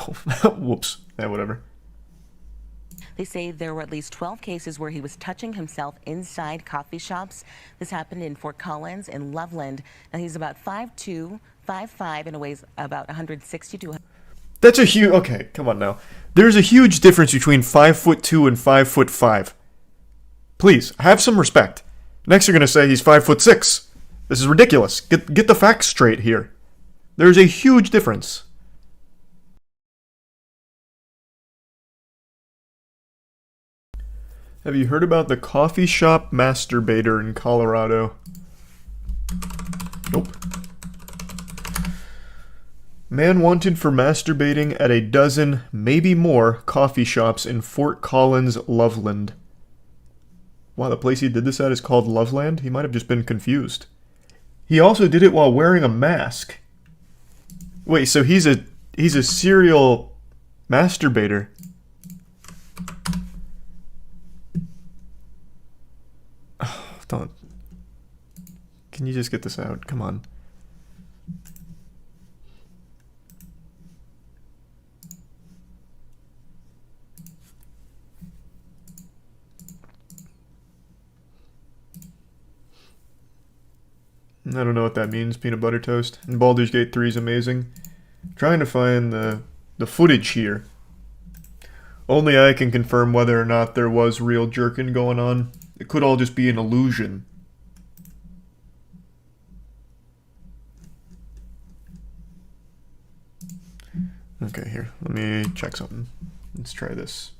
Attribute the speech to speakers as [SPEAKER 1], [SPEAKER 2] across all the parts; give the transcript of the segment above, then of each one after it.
[SPEAKER 1] Oh, whoops. Yeah, whatever.
[SPEAKER 2] They say there were at least 12 cases where he was touching himself inside coffee shops. This happened in Fort Collins and Loveland. Now he's about 5'2", 5'5", and weighs about 160 to.
[SPEAKER 1] That's a huge... Okay, come on now. There's a huge difference between 5'2" and 5'5". Please, have some respect. Next you're going to say he's 5'6". This is ridiculous. Get the facts straight here. There's a huge difference. Have you heard about the coffee shop masturbator in Colorado? Nope. Man wanted for masturbating at a dozen, maybe more, coffee shops in Fort Collins, Loveland. Wow, the place he did this at is called Loveland? He might have just been confused. He also did it while wearing a mask. Wait, so he's a serial masturbator. Oh, don't. Can you just get this out? Come on. I don't know what that means, peanut butter toast. And Baldur's Gate 3 is amazing. I'm trying to find the footage here. Only I can confirm whether or not there was real jerkin going on. It could all just be an illusion. Okay, here. Let me check something. Let's try this.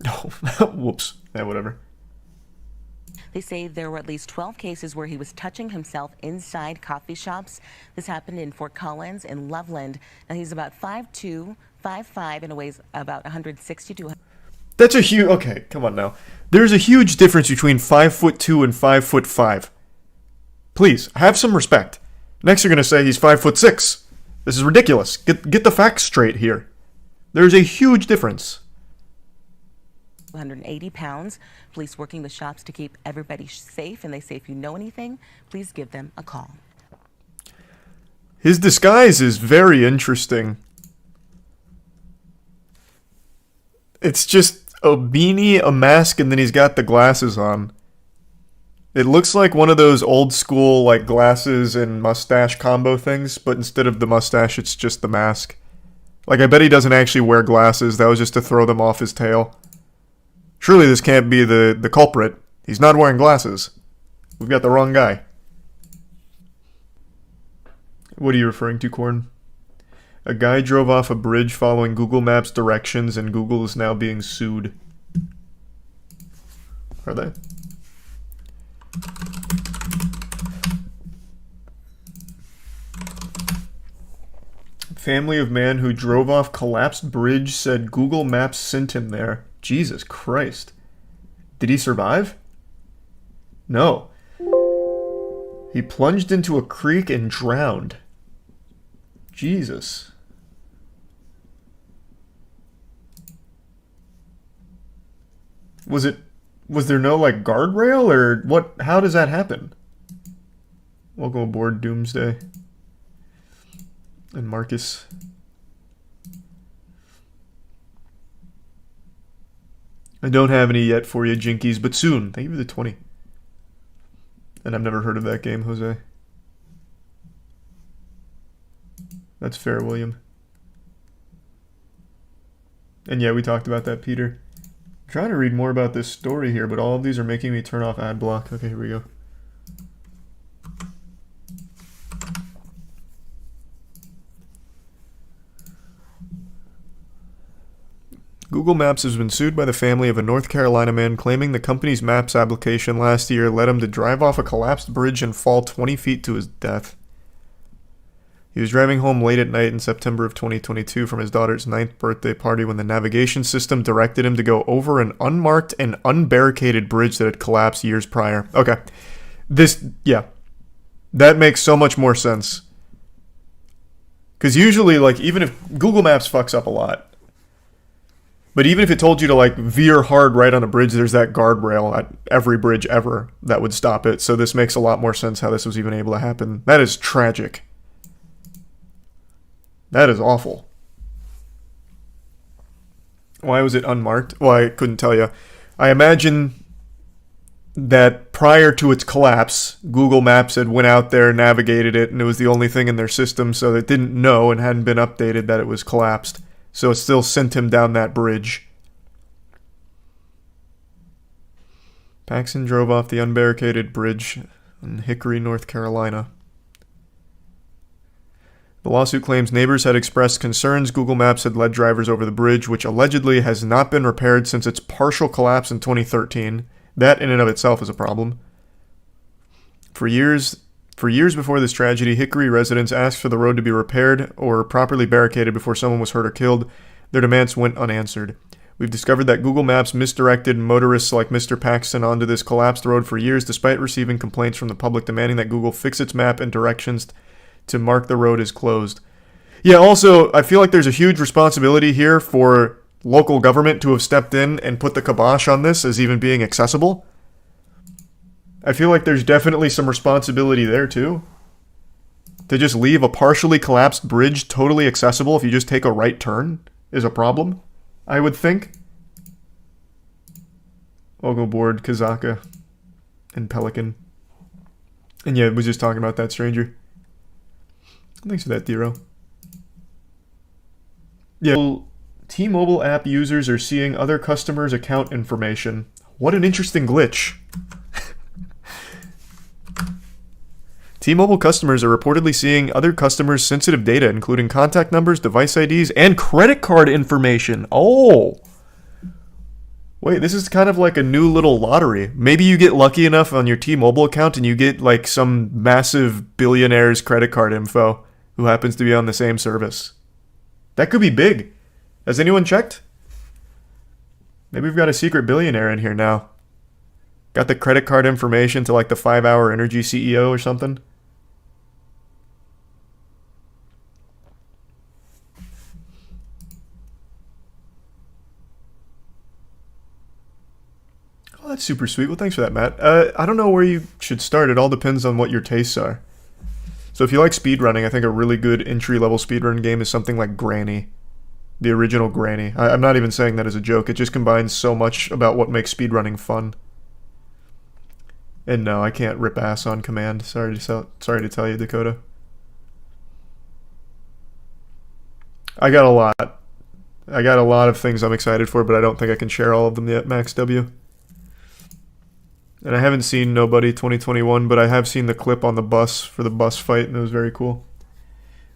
[SPEAKER 1] Oh, whoops. Yeah, whatever.
[SPEAKER 2] They say there were at least 12 cases where he was touching himself inside coffee shops. This happened in Fort Collins and Loveland. Now he's about 5'2", 5'5", and weighs about 160 to.
[SPEAKER 1] That's a huge... Okay, come on now. There's a huge difference between 5'2" and 5'5". Please, have some respect. Next you're going to say he's 5'6". This is ridiculous. Get the facts straight here. There's a huge difference.
[SPEAKER 2] 180 pounds. Police working with shops to keep everybody safe, and they say if you know anything, please give them a call.
[SPEAKER 1] His disguise is very interesting. It's just a beanie, a mask, and then he's got the glasses on. It looks like one of those old school like glasses and mustache combo things, but instead of the mustache, it's just the mask. Like, I bet he doesn't actually wear glasses. That was just to throw them off his tail. Surely this can't be the culprit. He's not wearing glasses. We've got the wrong guy. What are you referring to, Corn? A guy drove off a bridge following Google Maps directions, and Google is now being sued. Are they? Family of man who drove off collapsed bridge said Google Maps sent him there. Jesus Christ. Did he survive? No. He plunged into a creek and drowned. Jesus. Was there no like guardrail or what? How does that happen? Welcome aboard, Doomsday. And Marcus. I don't have any yet for you, Jinkies, but soon. Thank you for the 20. And I've never heard of that game, Jose. That's fair, William. And yeah, we talked about that, Peter. I'm trying to read more about this story here, but all of these are making me turn off ad block. Okay, here we go. Google Maps has been sued by the family of a North Carolina man claiming the company's Maps application last year led him to drive off a collapsed bridge and fall 20 feet to his death. He was driving home late at night in September of 2022 from his daughter's 9th birthday party when the navigation system directed him to go over an unmarked and unbarricaded bridge that had collapsed years prior. Okay. Yeah. That makes so much more sense. Because usually, like, even if Google Maps fucks up a lot, but even if it told you to, like, veer hard right on a bridge, there's that guardrail at every bridge ever that would stop it. So this makes a lot more sense how this was even able to happen. That is tragic. That is awful. Why was it unmarked? Well, I couldn't tell you. I imagine that prior to its collapse, Google Maps had went out there, navigated it, and it was the only thing in their system, so it didn't know and hadn't been updated that it was collapsed. So it still sent him down that bridge. Paxson drove off the unbarricaded bridge in Hickory, North Carolina. The lawsuit claims neighbors had expressed concerns Google Maps had led drivers over the bridge, which allegedly has not been repaired since its partial collapse in 2013. That in and of itself is a problem. For years before this tragedy, Hickory residents asked for the road to be repaired or properly barricaded before someone was hurt or killed. Their demands went unanswered. We've discovered that Google Maps misdirected motorists like Mr. Paxton onto this collapsed road for years, despite receiving complaints from the public demanding that Google fix its map and directions to mark the road as closed. Yeah, also, I feel like there's a huge responsibility here for local government to have stepped in and put the kibosh on this as even being accessible. I feel like there's definitely some responsibility there too. To just leave a partially collapsed bridge totally accessible if you just take a right turn is a problem, I would think. Welcome aboard, Kazaka and Pelican. And yeah, I was just talking about that stranger. Thanks for that, Dero. Yeah, T-Mobile app users are seeing other customers' account information. What an interesting glitch. T-Mobile customers are reportedly seeing other customers' sensitive data, including contact numbers, device IDs, and credit card information. Oh! Wait, this is kind of like a new little lottery. Maybe you get lucky enough on your T-Mobile account and you get like some massive billionaire's credit card info who happens to be on the same service. That could be big. Has anyone checked? Maybe we've got a secret billionaire in here now. Got the credit card information to like the 5-Hour Energy CEO or something? Oh, that's super sweet. Well, thanks for that, Matt. I don't know where you should start. It all depends on what your tastes are. So if you like speedrunning, I think a really good entry-level speedrun game is something like Granny. The original Granny. I'm not even saying that as a joke. It just combines so much about what makes speedrunning fun. And no, I can't rip ass on command. Sorry to tell you, Dakota. I got a lot. I got a lot of things I'm excited for, but I don't think I can share all of them yet, Max W. And I haven't seen Nobody 2021, but I have seen the clip on the bus for the bus fight, and it was very cool.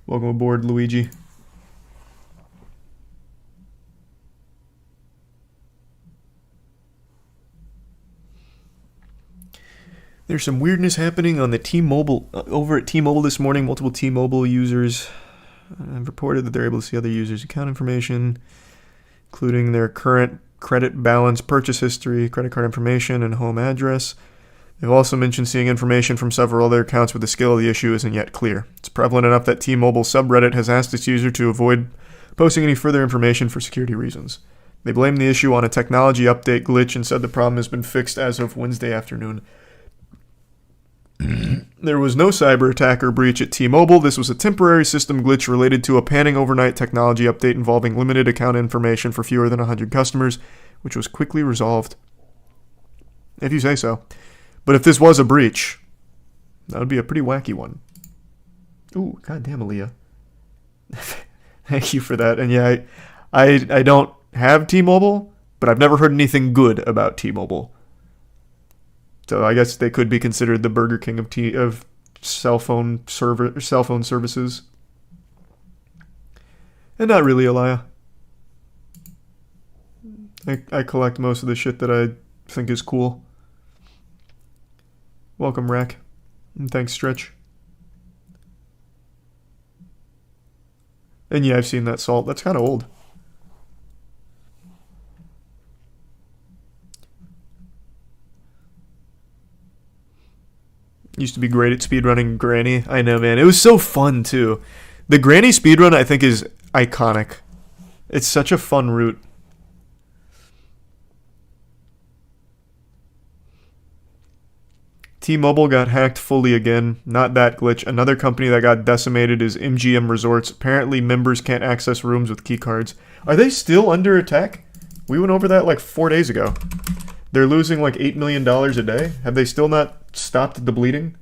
[SPEAKER 1] Welcome aboard, Luigi. There's some weirdness happening on the T-Mobile, over at T-Mobile this morning. Multiple T-Mobile users have reported that they're able to see other users' account information, including their current credit balance, purchase history, credit card information, and home address. They've also mentioned seeing information from several other accounts, but the scale of the issue isn't yet clear. It's prevalent enough that T-Mobile subreddit has asked its user to avoid posting any further information for security reasons. They blame the issue on a technology update glitch and said the problem has been fixed as of Wednesday afternoon. There was no cyber attack or breach at T-Mobile. This was a temporary system glitch related to a panning overnight technology update involving limited account information for fewer than 100 customers, which was quickly resolved. If you say so. But if this was a breach, that would be a pretty wacky one. Ooh, goddamn, Aaliyah. Thank you for that. And yeah, I don't have T-Mobile, but I've never heard anything good about T-Mobile. So I guess they could be considered the Burger King of cell phone services. And not really, Aliyah. I collect most of the shit that I think is cool. Welcome, Rack. And thanks, Stretch. And yeah, I've seen that salt. That's kind of old. Used to be great at speedrunning Granny. I know, man. It was so fun, too. The Granny speedrun, I think, is iconic. It's such a fun route. T-Mobile got hacked fully again. Not that glitch. Another company that got decimated is MGM Resorts. Apparently, members can't access rooms with keycards. Are they still under attack? We went over that like 4 days ago. They're losing like $8 million a day. Have they still not stopped the bleeding?